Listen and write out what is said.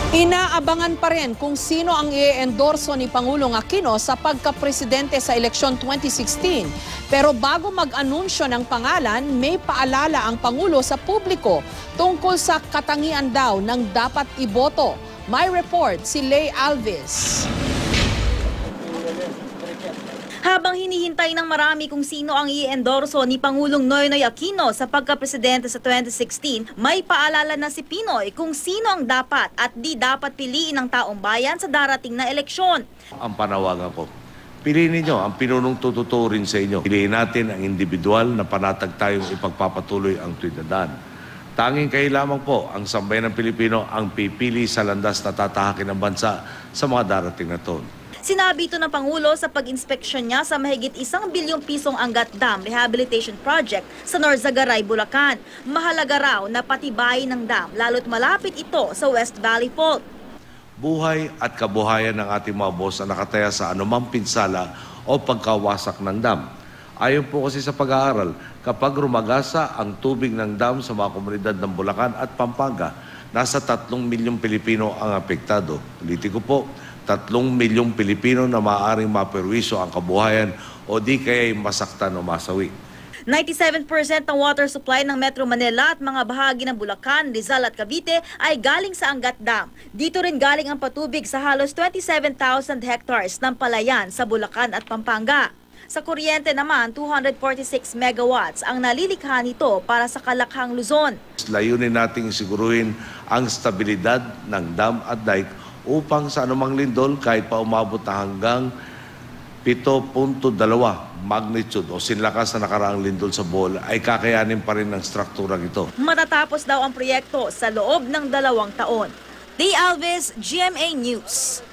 Inaabangan pa rin kung sino ang i-endorso ni Pangulong Aquino sa pagkapresidente sa eleksyon 2016. Pero bago mag-anunsyo ng pangalan, may paalala ang Pangulo sa publiko tungkol sa katangian daw ng dapat iboto. May report si Lay Alves. Habang hinihintay ng marami kung sino ang i-endorso ni Pangulong Noynoy Aquino sa pagkapresidente sa 2016, may paalala na si Pinoy kung sino ang dapat at di dapat piliin ng taong bayan sa darating na eleksyon. Ang panawagan ko, piliin ninyo ang pinunong tututurin sa inyo. Piliin natin ang individual na panatag tayong ipagpapatuloy ang tuwidadaan. Tanging kayo lamang po ang sambayan ng Pilipino ang pipili sa landas na tatahakin ng bansa sa mga darating na taon. Sinabi ito ng Pangulo sa pag-inspeksyon niya sa mahigit 1 bilyong pisong Angat Dam Rehabilitation Project sa Norzagaray, Bulacan. Mahalaga raw na patibayin ng dam lalo't malapit ito sa West Valley Fault. Buhay at kabuhayan ng ating mga boss na nakataya sa anumang pinsala o pagkawasak ng dam. Ayon po kasi sa pag-aaral, kapag rumagasa ang tubig ng dam sa mga komunidad ng Bulacan at Pampanga, nasa 3 milyong Pilipino ang apektado. Ulitin ko po, 3 milyong Pilipino na maaaring maperwisyo ang kabuhayan o di kaya'y masaktan o masawi. 97% ng water supply ng Metro Manila at mga bahagi ng Bulacan, Rizal at Cavite ay galing sa Angat Dam. Dito rin galing ang patubig sa halos 27,000 hectares ng palayan sa Bulacan at Pampanga. Sa kuryente naman, 246 megawatts ang nalilikha nito para sa Kalakhang, Luzon. Layunin nating siguruhin ang stabilidad ng dam at dike upang sa anumang lindol kahit pa umabot na hanggang 7.2 magnitude o sinlakas na nakaraang lindol sa Bohol ay kakayanin pa rin ng strukturang ito. Matatapos daw ang proyekto sa loob ng 2 taon. Lay Alves, GMA News.